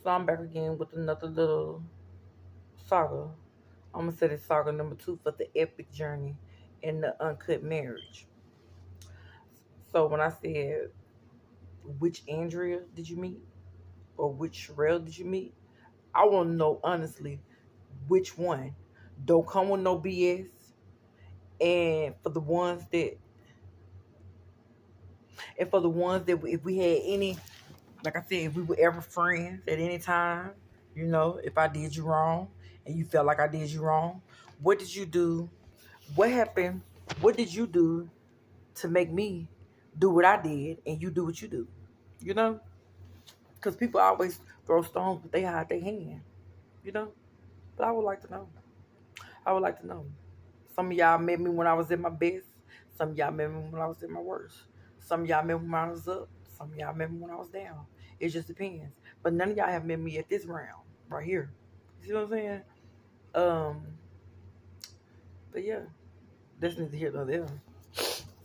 So I'm back again with another little saga. I'm gonna say this saga number 2 for the epic journey in the uncut marriage. So when I said which Andrea did you meet or which Sherelle did you meet, I want to know honestly which one. Don't come with no BS. And for the ones that, if we had any, like I said, if we were ever friends at any time, if I did you wrong and you felt like I did you wrong, what did you do? What happened? What did you do to make me do what I did and you do what you do? You know? Because people always throw stones, but they hide their hand. You know? But I would like to know. I would like to know. Some of y'all met me when I was at my best. Some of y'all met me when I was at my worst. Some of y'all met me when I was up. Some of y'all met me when I was down. It just depends. But none of y'all have met me at this round right here. You see what I'm saying? Um, but yeah, that's neither here nor there.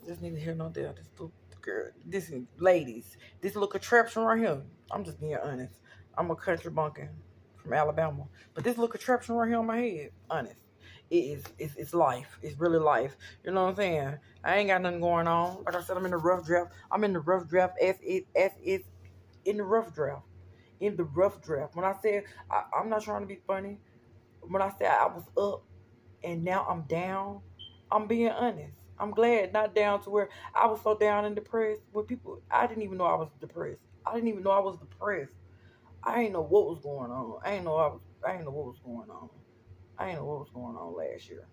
That's neither here nor there. This little girl, this ladies, this little contraption right here. I'm just being honest. I'm a country bumpkin from Alabama, but this little contraption right here on my head, honest. It's life. It's really life. You know what I'm saying? I ain't got nothing going on. Like I said, I'm in the rough draft. I'm in the rough draft as it's in the rough draft. In the rough draft. When I said I'm not trying to be funny. When I said I was up and now I'm down, I'm being honest. I'm glad not down to where I was so down and depressed. Where people, I didn't even know I was depressed. I didn't even know I was depressed. I didn't know what was going on. I didn't know what was going on. I didn't know what was going on last year.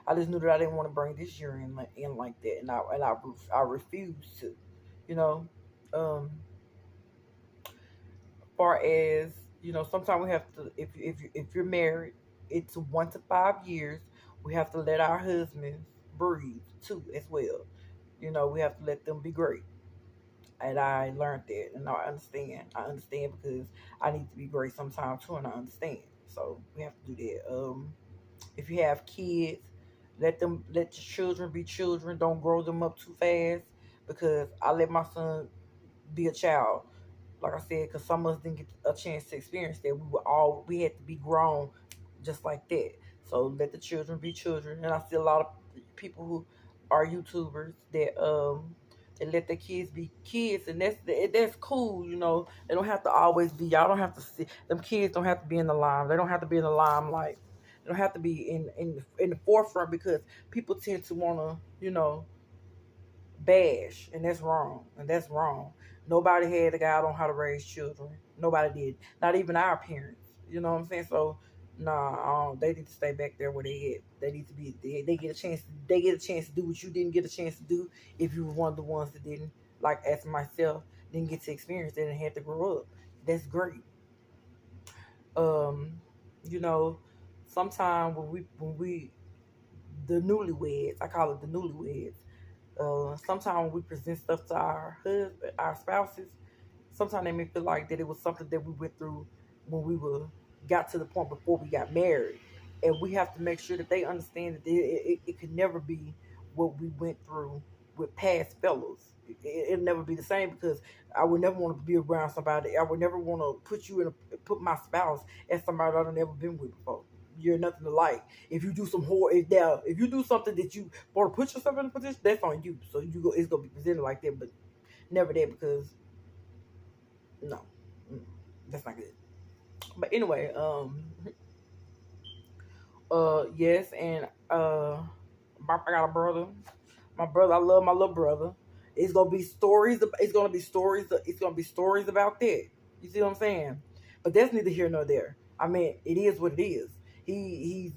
I just knew that I didn't want to bring this year in like that, and I refused to, you know. Um, far as sometimes we have to, if you're married, it's 1 to 5 years. We have to let our husbands breathe too, as well. We have to let them be great, and I learned that, and I understand. I understand because I need to be great sometimes too, and I understand. So we have to do that. If you have kids, let your children be children. Don't grow them up too fast, because I let my son be a child. Like I said, because some of us didn't get a chance to experience that. We had to be grown just like that. So let the children be children. And I see a lot of people who are YouTubers that let their kids be kids, and that's cool. They don't have to always be. Y'all don't have to see them kids. Don't have to be in the lime. They don't have to be in the limelight. They don't have to be in the forefront, because people tend to want to bash, and that's wrong. And that's wrong. Nobody had a guide on how to raise children. Nobody did. Not even our parents. You know what I'm saying? So, nah, they need to stay back there where they at. They need to be. They get a chance. They get a chance to do what you didn't get a chance to do if you were one of the ones that didn't. Like as myself, didn't get to experience that and had to grow up. That's great. Um, you know, Sometimes when we the newlyweds, I call it the newlyweds. Sometimes when we present stuff to our spouses, sometimes they may feel like that it was something that we went through when we were got to the point before we got married, and we have to make sure that they understand that it could never be what we went through with past fellows. It'll never be the same, because I would never want to be around somebody. I would never want to put my spouse as somebody I've never been with before. You're nothing alike. If you do some horror, if you do something that you want to put yourself in a position, that's on you. So it's gonna be presented like that, but never that, because no, that's not good. But anyway, yes, and I got a brother. My brother, I love my little brother. It's gonna be stories. It's gonna be stories. It's gonna be stories about that. You see what I'm saying? But that's neither here nor there. I mean, it is what it is. He's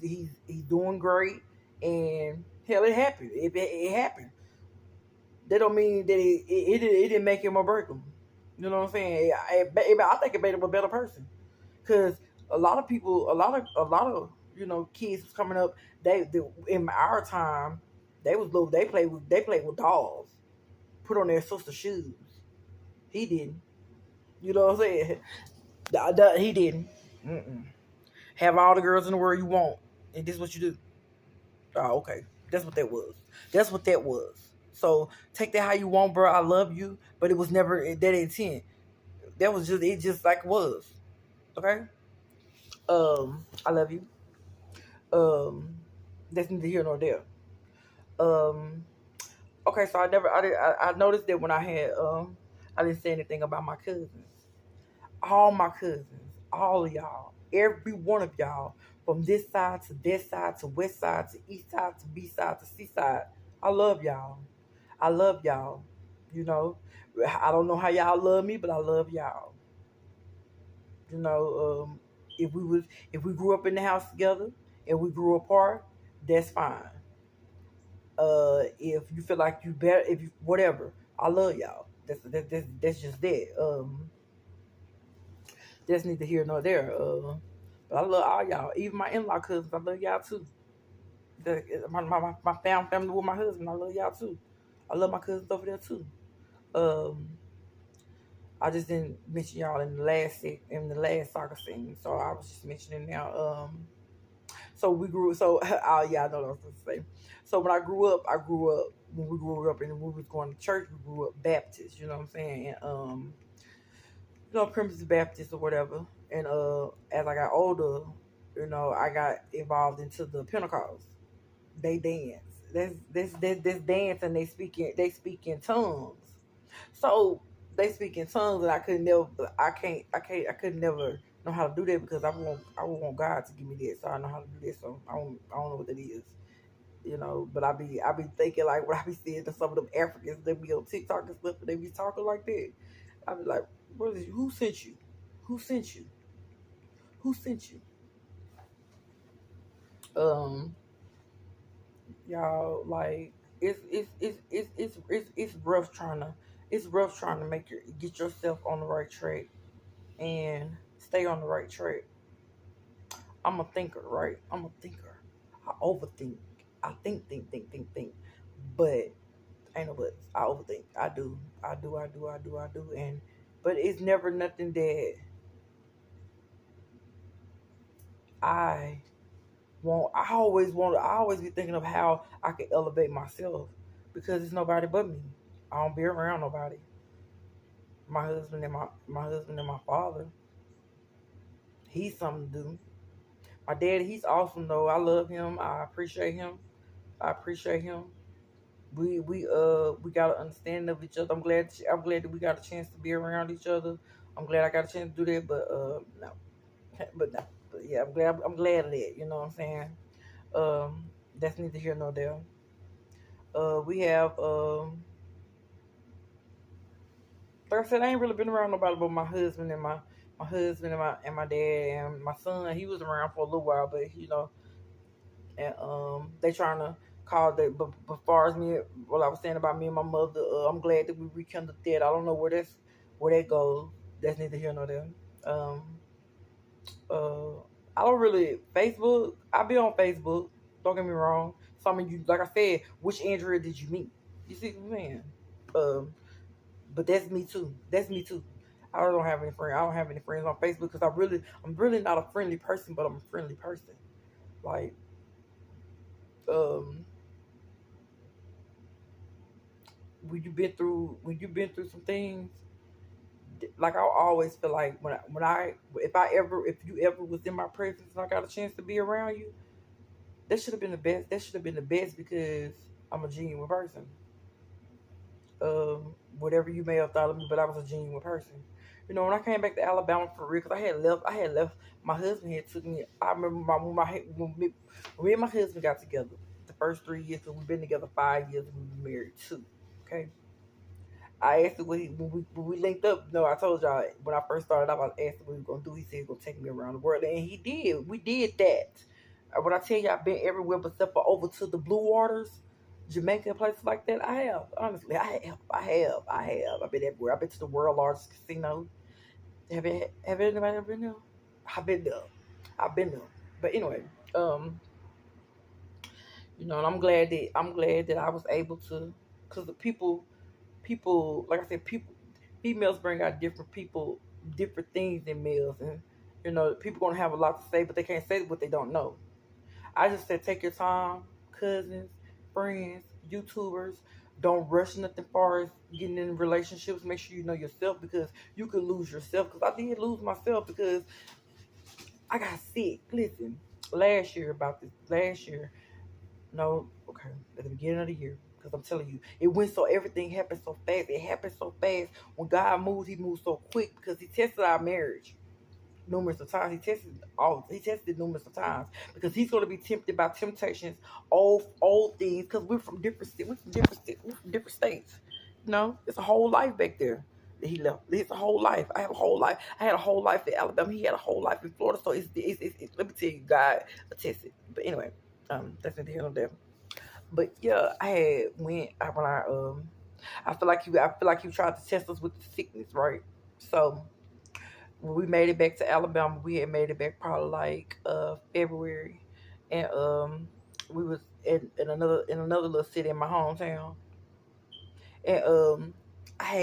doing great, and hell, it happened. It happened. That don't mean that it didn't make him or break him. You know what I'm saying? I think it made him a better person, because a lot of people, a lot of kids was coming up. They in our time, they was little. They played with dolls, put on their sister's shoes. He didn't. You know what I'm saying? He didn't. Mm-mm. Have all the girls in the world you want, and this is what you do. Oh, okay. That's what that was. That's what that was. So take that how you want, bro. I love you, but it was never that intent. That was just it. Just like it was. Okay. I love you. Um, that's neither here nor there. Um, okay, so I noticed that when I didn't say anything about my cousins. All my cousins, all of y'all, every one of y'all, from this side to that side to west side to east side to B side to C side. I love y'all. I love y'all. You know, I don't know how y'all love me, but I love y'all. You know, if we was if we grew up in the house together and we grew apart, that's fine. If you feel like you better, if you whatever, I love y'all. That's just that. That's neither here nor there. But I love all y'all, even my in-law cousins. I love y'all too. My family with my husband. I love y'all too. I love my cousins over there too. Um, I just didn't mention y'all in the last soccer scene, so I was just mentioning now. So we grew. So oh yeah, I know what I was going to say. So when I grew up, when we grew up and we was going to church. We grew up Baptist. You know what I'm saying? And primitive Baptist or whatever. And as I got older, I got involved into the Pentecost. They dance. This dance, and they speak in tongues. So they speak in tongues, and I couldn't never know how to do that because I would want God to give me that, so I know how to do that. So I don't know what that is. But I be thinking like when I be seeing some of them Africans, they be on TikTok and stuff, and they be talking like that. I be like, who sent you? Who sent you? Who sent you? Um, y'all, like it's rough trying to get yourself on the right track and stay on the right track. I'm a thinker, right? I'm a thinker. I overthink. I think, but ain't no buts. I overthink. I do, and but it's never nothing that I I always be thinking of how I can elevate myself because it's nobody but me. I don't be around nobody. My husband and my father. He's something to do. My daddy, he's awesome though. I love him. I appreciate him. I appreciate him. We got an understanding of each other. I'm glad that we got a chance to be around each other. I'm glad I got a chance to do that, but no, but no, but yeah, I'm glad of that. You know what I'm saying? That's neither here nor there. We have like I said, I ain't really been around nobody but my husband and my dad and my son. He was around for a little while, but and they trying to call that. But far as me, what I was saying about me and my mother, I'm glad that we rekindled that. I don't know where that goes. That's neither here nor there. Um, uh, I don't really Facebook. I be on Facebook. Don't get me wrong. Some of you, like I said, which Andrea did you meet? You see what I'm saying? Um, but that's me too. That's me too. I don't have any friends. I don't have any friends on Facebook because I'm really not a friendly person, but I'm a friendly person. Like, um, when you've been through some things, like I always feel like if you ever was in my presence and I got a chance to be around you, that should have been the best. That should have been the best because I'm a genuine person. Whatever you may have thought of me, but I was a genuine person. When I came back to Alabama for real, because I had left. My husband had took me. I remember when me and my husband got together. The first 3 years, because we've been together 5 years, and we've been married 2. Okay, I asked him when we linked up. No, I told y'all when I first started off, I asked him what he was gonna do. He said he was gonna take me around the world, and he did. We did that. When I tell you I've been everywhere but except for over to the Blue Waters, Jamaica, and places like that, I have. Honestly, I have. I've been everywhere. I've been to the world largest casino. Have anybody ever been there? I've been there. I've been there. But anyway, um, and I'm glad that I was able to, because the people, like I said, females bring out different things in males, and people gonna have a lot to say, but they can't say what they don't know. I just said take your time, cousins, friends, YouTubers. Don't rush nothing far as getting in relationships. Make sure you know yourself because you could lose yourself. Because I did lose myself because I got sick. Listen, last year about this. Last year, no, okay, at the beginning of the year. Because I'm telling you, it went so everything happened so fast. It happened so fast. When God moves, He moves so quick because He tested our marriage numerous of times. He tested numerous of times because he's going to be tempted by temptations, old things. Because we're from different states. You know, it's a whole life back there that he left. It's a whole life. I have a whole life. I had a whole life in Alabama. He had a whole life in Florida. So let me tell you, God attested. But anyway, that's neither here nor there. But yeah, I had went when I feel like you tried to test us with the sickness, right? So when we made it back to Alabama, we had made it back probably like February, and we was in another little city in my hometown, and I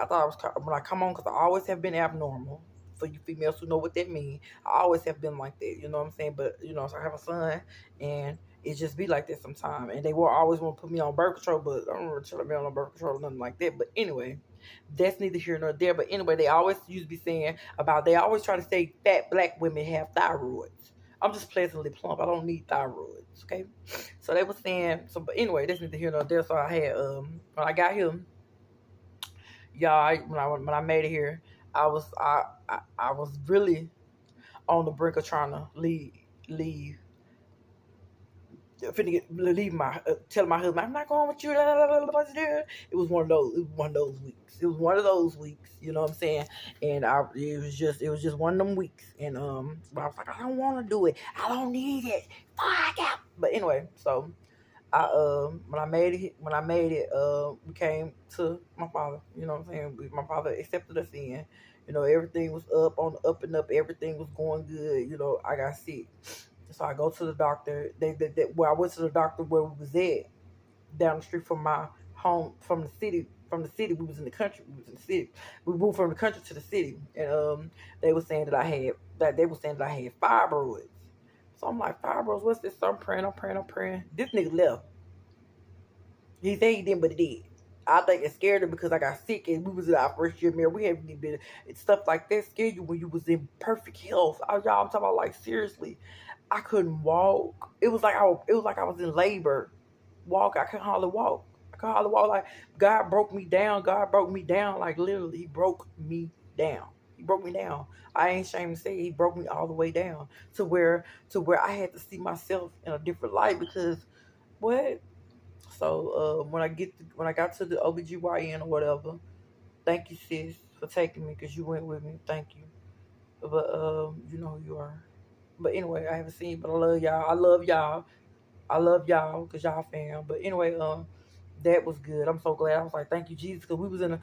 thought I was when I come on because I always have been abnormal. For you females who know what that means, I always have been like that. You know what I'm saying? But you know, so I have a son, and it just be like that sometimes. And they will always want to put me on birth control, but I don't remember telling me on birth control or nothing like that. But anyway, that's neither here nor there. But anyway, they always used to be saying about they always try to say fat black women have thyroids. I'm just pleasantly plump. I don't need thyroids. Okay, so they were saying so. But anyway, that's neither here nor there. So I had when I got here, y'all. When I made it here, I was really on the brink of trying to leave finna leave my tell my husband I'm not going with you. It was one of those. It was one of those weeks. It was one of those weeks. You know what I'm saying? And it was just one of them weeks. And but I was like I don't want to do it. I don't need it. Fuck out. But anyway, so I when I made it we came to my father. You know what I'm saying? My father accepted us in. You know everything was up on the up and up. Everything was going good. You know I got sick. So I go to the doctor. Where I went to the doctor where we was at down the street from my home from the city. From the city, we was in the country. We was in the city. We moved from the country to the city, and they were saying that they were saying that I had fibroids. So I'm like, fibroids? What's this? So I'm praying. I'm praying. I'm praying. This nigga left. He said he didn't, but he did. I think it scared him because I got sick and we was in our first year married. We haven't been stuff like that scared you when you was in perfect health. Y'all, I'm talking about like seriously. I couldn't walk. It was like I was in labor. Walk. I couldn't hardly walk. I couldn't hardly walk. Like God broke me down. God broke me down. Like literally, He broke me down. He broke me down. I ain't ashamed to say He broke me all the way down to where I had to see myself in a different light because what? So when I got to the OBGYN or whatever, thank you sis for taking me because you went with me. Thank you. But you know who you are. But anyway, I haven't seen, but I love y'all. I love y'all. I love y'all because y'all fam. But anyway, that was good. I'm so glad. I was like, thank you, Jesus, because we was in a